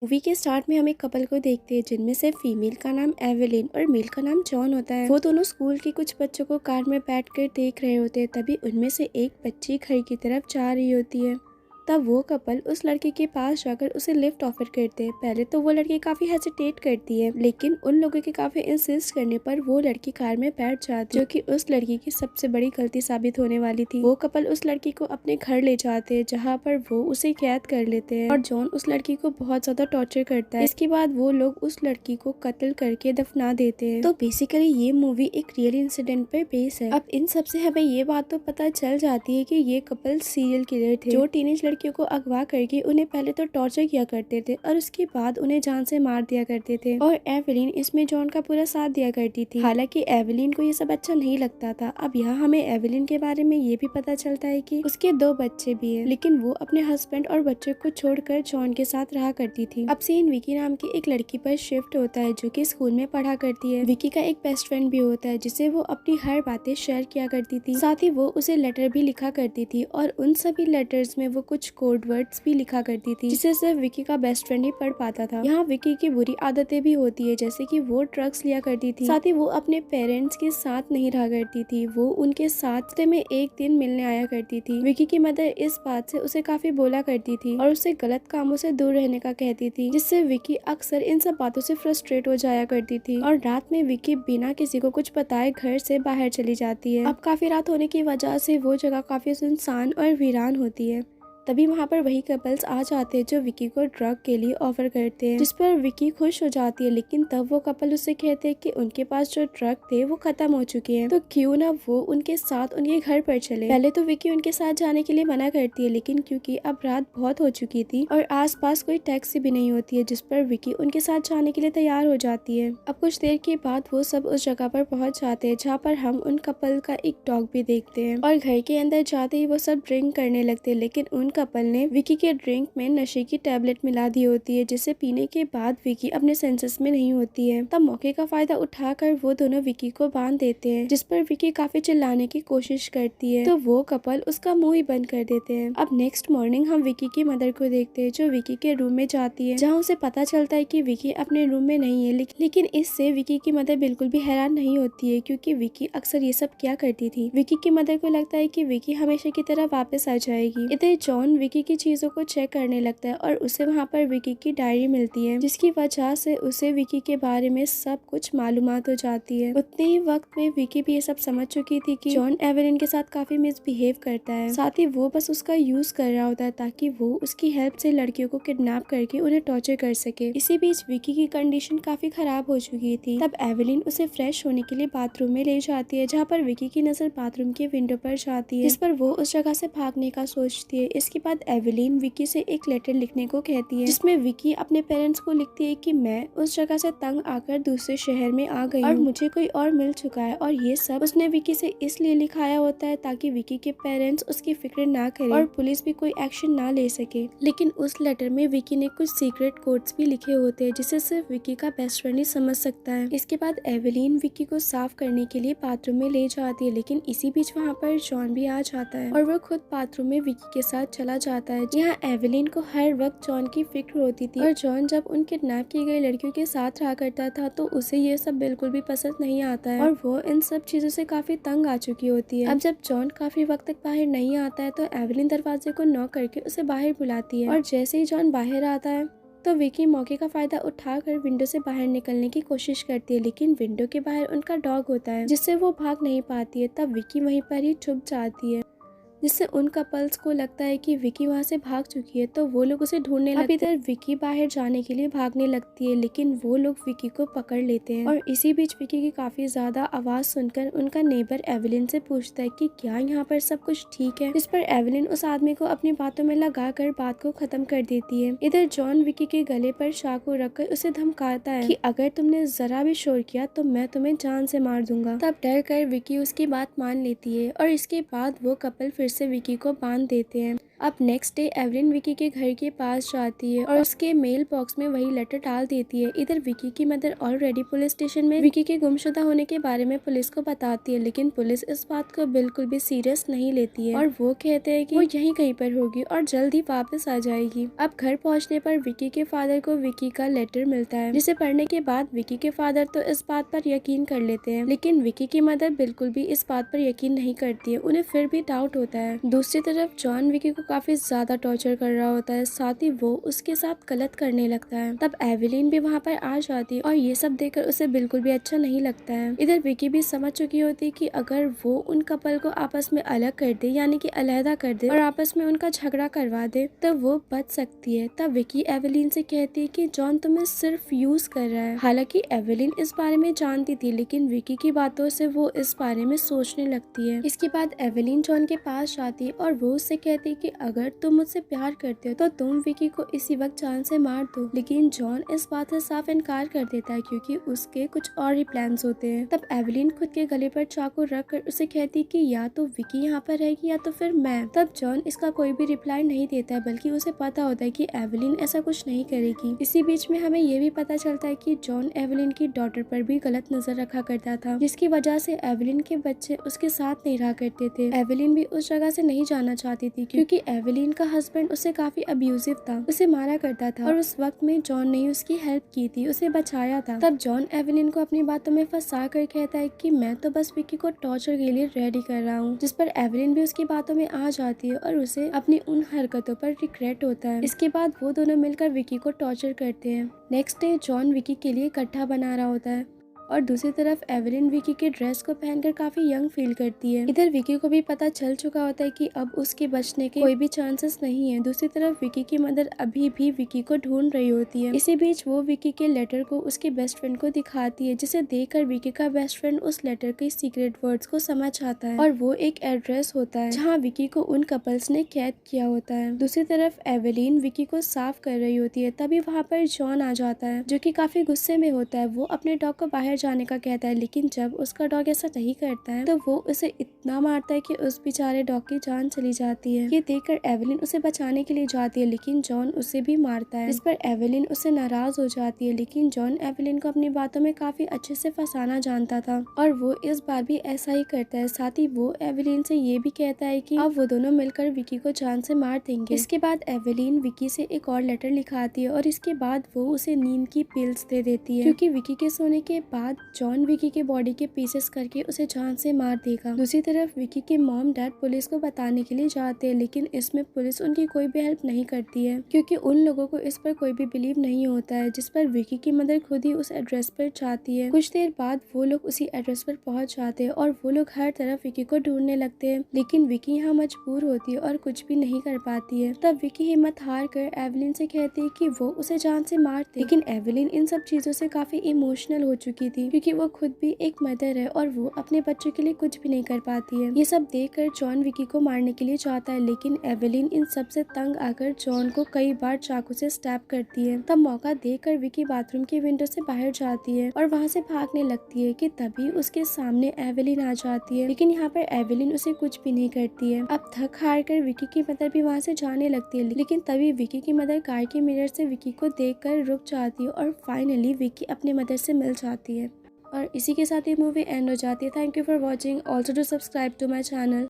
Movie के start में हम एक कपल को देखते हैं जिनमें से फीमेल का नाम एवेलिन और मेल का नाम जॉन होता है। वो दोनों स्कूल के कुछ बच्चों को कार में बैठकर देख रहे होते हैं। तभी उनमें से एक बच्ची घर की तरफ जा रही होती है। तब वो कपल उस लड़के के पास जाकर उसे लिफ्ट ऑफर करते हैं। पहले तो वो लड़की काफी हेजिटेट करती है, लेकिन उन लोगों के काफी इंसिस्ट करने पर वो लड़की कार में बैठ जाती है, जो कि उस लड़की की सबसे बड़ी गलती साबित होने वाली थी। वो कपल उस लड़की को अपने घर ले जाते हैं, जहाँ पर वो उसे कैद कर लेते हैं और जॉन उस लड़की को बहुत ज्यादा टॉर्चर करता है। इसके बाद वो लोग उस लड़की को कत्ल करके दफना देते हैं। तो बेसिकली ये मूवी एक रियल इंसिडेंट पर बेस है। अब इन सब से हमें ये बात तो पता चल जाती है कि ये कपल सीरियल किलर थे, जो टीनेज लड़कियों को अगवा करके उन्हें पहले तो टॉर्चर किया करते थे और उसके बाद उन्हें जान से मार दिया करते थे। और एवेलिन इसमें जॉन का पूरा साथ दिया करती थी। हालांकि एवेलिन को ये सब अच्छा नहीं लगता था। अब यहाँ हमें एवेलिन के बारे में ये भी पता चलता है कि उसके 2 बच्चे भी हैं, लेकिन वो अपने हस्बैंड और बच्चों को छोड़कर जॉन के साथ रहा करती थी। अब सीन विकी नाम की एक लड़की पर शिफ्ट होता है, जो कि स्कूल में पढ़ा करती है। विकी का एक बेस्ट फ्रेंड भी होता है, जिसे वो अपनी हर बातें शेयर किया करती थी। साथ ही वो उसे लेटर भी लिखा करती थी और उन सभी लेटर्स में वो कुछ कोड वर्ड्स भी लिखा करती थी, जिसे सिर्फ विकी का बेस्ट फ्रेंड ही पढ़ पाता था। यहाँ विकी की बुरी आदतें भी होती है, जैसे कि वो ड्रग्स लिया करती थी। साथ ही वो अपने पेरेंट्स के साथ नहीं रहा करती थी। वो उनके साथ हफ्ते में एक दिन मिलने आया करती थी। विकी की मदर इस बात से उसे काफी बोला करती थी और उसे गलत कामों से दूर रहने का कहती थी, जिससे विकी अक्सर इन सब बातों से फ्रस्ट्रेट हो जाया करती थी और रात में विकी बिना किसी को कुछ बताए घर से बाहर चली जाती है। अब काफी रात होने की वजह से वो जगह काफी सुनसान और वीरान होती है। तभी वहाँ पर वही कपल्स आ जाते हैं जो विकी को ड्रग के लिए ऑफर करते हैं, जिस पर विकी खुश हो जाती है। लेकिन तब वो कपल उससे कहते हैं कि उनके पास जो ड्रग थे वो खत्म हो चुके हैं, तो क्यों ना वो उनके साथ उनके घर पर चले। पहले तो विकी उनके साथ जाने के लिए मना करती है, लेकिन क्योंकि अब रात बहुत हो चुकी थी और आसपास कोई टैक्सी भी नहीं होती है, जिस पर विकी उनके साथ जाने के लिए तैयार हो जाती है। अब कुछ देर के बाद वो सब उस जगह पर पहुंच जाते हैं, जहाँ पर हम उन कपल का एक डॉग भी देखते हैं। और घर के अंदर जाते ही वो सब ड्रिंक करने लगते हैं, लेकिन उन कपल ने विकी के ड्रिंक में नशे की टैबलेट मिला दी होती है, जिसे पीने के बाद विकी अपने सेंसेस में नहीं होती है। तब मौके का फायदा उठाकर वो दोनों विकी को बांध देते हैं, जिस पर विकी काफी चिल्लाने की कोशिश करती है, तो वो कपल उसका मुंह ही बंद कर देते हैं। अब नेक्स्ट मॉर्निंग हम विकी की मदर को देखते हैं, जो विकी के रूम में जाती है, जहाँ उसे पता चलता है कि विकी अपने रूम में नहीं है। लेकिन इससे विकी की मदर बिल्कुल भी हैरान नहीं होती है, क्योंकि विकी अक्सर ये सब क्या करती थी। विकी की मदर को लगता है कि विकी हमेशा की तरह वापस आ जाएगी। इधर जॉन विकी की चीजों को चेक करने लगता है और उसे वहाँ पर विकी की डायरी मिलती है, जिसकी वजह से उसे विकी के बारे में सब कुछ मालूमात हो जाती है। उतने ही वक्त में विकी भी ये सब समझ चुकी थी कि जॉन एवेलिन के साथ काफी मिसबिहेव करता है। साथ ही वो बस उसका यूज कर रहा होता है ताकि वो उसकी हेल्प से लड़कियों को किडनैप करके उन्हें टॉर्चर कर सके। इसी बीच विकी की कंडीशन काफी खराब हो चुकी थी। तब एवेलिन उसे फ्रेश होने के लिए बाथरूम में ले जाती है, जहाँ पर विकी की नजर बाथरूम के विंडो पर जाती है, जिस पर वो उस जगह से भागने का सोचती है। इसके बाद एवेलिन विकी से एक लेटर लिखने को कहती है, जिसमें विकी अपने पेरेंट्स को लिखती है कि मैं उस जगह से तंग आकर दूसरे शहर में आ गई और मुझे कोई और मिल चुका है। और ये सब उसने विकी से इसलिए लिखाया होता है ताकि विकी के पेरेंट्स उसकी फिक्र ना करें और पुलिस भी कोई एक्शन ना ले सके। लेकिन उस लेटर में विकी ने कुछ सीक्रेट कोड्स भी लिखे होते हैं, जिसे सिर्फ विकी का बेस्ट फ्रेंड ही समझ सकता है। इसके बाद एवेलिन विकी को साफ करने के लिए बाथरूम में ले जाती है, लेकिन इसी बीच वहाँ पर जॉन भी आ जाता है और वो खुद बाथरूम में विकी के साथ चला जाता है। यहाँ एवेलिन को हर वक्त जॉन की फिक्र होती थी और जॉन जब उन किडनैप की गई लड़कियों के साथ रहा करता था, तो उसे ये सब बिल्कुल भी पसंद नहीं आता है और वो इन सब चीजों से काफी तंग आ चुकी होती है। अब जब जॉन काफी वक्त तक बाहर नहीं आता है, तो एवेलिन दरवाजे को नॉक करके उसे बाहर बुलाती है और जैसे ही जॉन बाहर आता है तो विकी मौके का फायदा उठाकर विंडो से बाहर निकलने की कोशिश करती है, लेकिन विंडो के बाहर उनका डॉग होता है, जिससे वो भाग नहीं पाती है। तब विकी वहीं पर ही छुप जाती है, जिससे उन कपल्स को लगता है कि विकी वहाँ से भाग चुकी है, तो वो लोग उसे ढूंढने लगते हैं। इधर विकी बाहर जाने के लिए भागने लगती है, लेकिन वो लोग विकी को पकड़ लेते हैं और इसी बीच विकी की काफी ज्यादा आवाज सुनकर उनका नेबर एवेलिन से पूछता है कि क्या यहाँ पर सब कुछ ठीक है, जिस पर एवेलिन उस आदमी को अपनी बातों में लगाकर बात को खत्म कर देती है। इधर जॉन विकी के गले पर चाकू रखकर उसे धमकाता है कि अगर तुमने जरा भी शोर किया तो मैं तुम्हें जान से मार दूंगा। तब डर कर विकी उसकी बात मान लेती है और इसके बाद वो कपल फिर से विकी को बांध देते हैं। अब नेक्स्ट डे एवलिन विकी के घर के पास जाती है और उसके मेल बॉक्स में वही लेटर डाल देती है। इधर विकी की मदर ऑलरेडी पुलिस स्टेशन में विकी के गुमशुदा होने के बारे में पुलिस को बताती है, लेकिन पुलिस इस बात को बिल्कुल भी सीरियस नहीं लेती है और वो कहते हैं कि वो यहीं कहीं पर होगी और जल्द ही वापस आ जाएगी। अब घर पहुंचने पर विकी के फादर को विकी का लेटर मिलता है, जिसे पढ़ने के बाद विकी के फादर तो इस बात पर यकीन कर लेते हैं, लेकिन विकी की मदर बिल्कुल भी इस बात पर यकीन नहीं करती है। उन्हें फिर भी डाउट होता है। दूसरी तरफ जॉन विकी को काफी ज्यादा टॉर्चर कर रहा होता है, साथ ही वो उसके साथ गलत करने लगता है। तब एवेलिन भी वहाँ पर आ जाती है और ये सब देखकर उसे बिल्कुल भी अच्छा नहीं लगता है। इधर विकी भी समझ चुकी होती है कि अगर वो उन कपल को आपस में अलग कर दे, यानी कि अलहदा कर दे और आपस में उनका झगड़ा करवा दे, तो वो बच सकती है। तब विकी एवेलिन से कहती है कि जॉन तुम्हें सिर्फ यूज कर रहा है। हालांकि एवेलिन इस बारे में जानती थी, लेकिन विकी की बातों से वो इस बारे में सोचने लगती है। इसके बाद एवेलिन जॉन के पास जाती है और वो उससे कहती है कि अगर तुम मुझसे प्यार करते हो तो तुम विकी को इसी वक्त जान से मार दो, लेकिन जॉन इस बात से साफ इनकार कर देता है क्योंकि उसके कुछ और ही प्लान्स होते हैं। तब एवेलिन खुद के गले पर चाकू रख कर उसे कहती कि या तो विकी यहाँ पर रहेगी या तो फिर मैं। तब जॉन इसका कोई भी रिप्लाई नहीं देता है, बल्कि उसे पता होता है कि एवेलिन ऐसा कुछ नहीं करेगी। इसी बीच में हमें ये भी पता चलता है कि जॉन एवेलिन की डॉटर पर भी गलत नजर रखा करता था, जिसकी वजह से एवेलिन के बच्चे उसके साथ नहीं रहा करते थे। एवेलिन भी उस जगह से नहीं जाना चाहती थी क्योंकि एवेलिन का हस्बैंड उसे काफी अब्यूजिव था, उसे मारा करता था और उस वक्त में जॉन ने उसकी हेल्प की थी, उसे बचाया था। तब जॉन एवेलिन को अपनी बातों में फंसा कर कहता है कि मैं तो बस विकी को टॉर्चर के लिए रेडी कर रहा हूँ, जिस पर एवेलिन भी उसकी बातों में आ जाती है और उसे अपनी उन हरकतों पर रिग्रेट होता है। इसके बाद वो दोनों मिलकर विकी को टॉर्चर करते हैं। नेक्स्ट डे जॉन विकी के लिए गड्ढा बना रहा होता है और दूसरी तरफ एवेलिन विकी के ड्रेस को पहनकर काफी यंग फील करती है। इधर विकी को भी पता चल चुका होता है कि अब उसके बचने के कोई भी चांसेस नहीं है। दूसरी तरफ विकी की मदर अभी भी विकी को ढूंढ रही होती है। इसी बीच वो विकी के लेटर को उसके बेस्ट फ्रेंड को दिखाती है, जिसे देखकर विकी का बेस्ट फ्रेंड उस लेटर के सीक्रेट वर्ड्स को समझ आता है और वो एक एड्रेस होता है जहाँ विकी को उन कपल्स ने कैद किया होता है। दूसरी तरफ एवेलिन विकी को साफ कर रही होती है, तभी वहाँ पर जॉन आ जाता है जो कि काफी गुस्से में होता है। वो अपने डॉग को बाहर जाने का कहता है, लेकिन जब उसका डॉग ऐसा नहीं करता है तो वो उसे इतना मारता है कि उस बेचारे डॉग की जान चली जाती है। ये देखकर एवेलिन उसे बचाने के लिए जाती है, लेकिन जॉन उसे भी मारता है। इस पर एवेलिन उससे नाराज हो जाती है, लेकिन जॉन एवेलिन को अपनी बातों में काफी अच्छे से फंसाना जानता था और वो इस बार भी ऐसा ही करता है। साथ ही वो एवेलिन से ये भी कहता है कि अब वो दोनों मिलकर विकी को जान से मार देंगे। इसके बाद एवेलिन विकी से एक और लेटर लिखाती है और इसके बाद वो उसे नींद की पिल्स दे देती है, क्योंकि विकी के सोने के बाद जॉन विकी के बॉडी के पीसेस करके उसे जान से मार देगा। दूसरी तरफ विकी के मॉम डैड पुलिस को बताने के लिए जाते हैं, लेकिन इसमें पुलिस उनकी कोई भी हेल्प नहीं करती है क्योंकि उन लोगों को इस पर कोई भी बिलीव नहीं होता है। जिस पर विकी की मदर खुद ही उस एड्रेस पर जाती है। कुछ देर बाद वो लोग उसी एड्रेस पर पहुंच जाते हैं और वो लोग हर तरफ विकी को ढूंढने लगते हैं, लेकिन विकी यहाँ मजबूर होती है और कुछ भी नहीं कर पाती है। तब विकी हिम्मत हार कर एवेलिन से कहती है कि वो उसे जान से मार दे, लेकिन एवेलिन इन सब चीजों से काफी इमोशनल हो चुकी थी क्योंकि वो खुद भी एक मदर है और वो अपने बच्चों के लिए कुछ भी नहीं कर पाती है। ये सब देखकर जॉन विकी को मारने के लिए जाता है, लेकिन एवेलिन इन सब से तंग आकर जॉन को कई बार चाकू से स्टैब करती है। तब मौका देखकर विकी बाथरूम की विंडो से बाहर जाती है और वहाँ से भागने लगती है कि तभी उसके सामने एवेलिन आ जाती है, लेकिन यहाँ पर एवेलिन उसे कुछ भी नहीं करती है। अब थक हार कर विकी की मदर भी वहाँ से जाने लगती है, लेकिन तभी विकी की मदर कार के मिरर से विकी को देखकर रुक जाती है और फाइनली विकी अपने मदर से मिल जाती है। और इसी के साथ ये मूवी एंड हो जाती है। Thank you for watching, also to subscribe to my channel.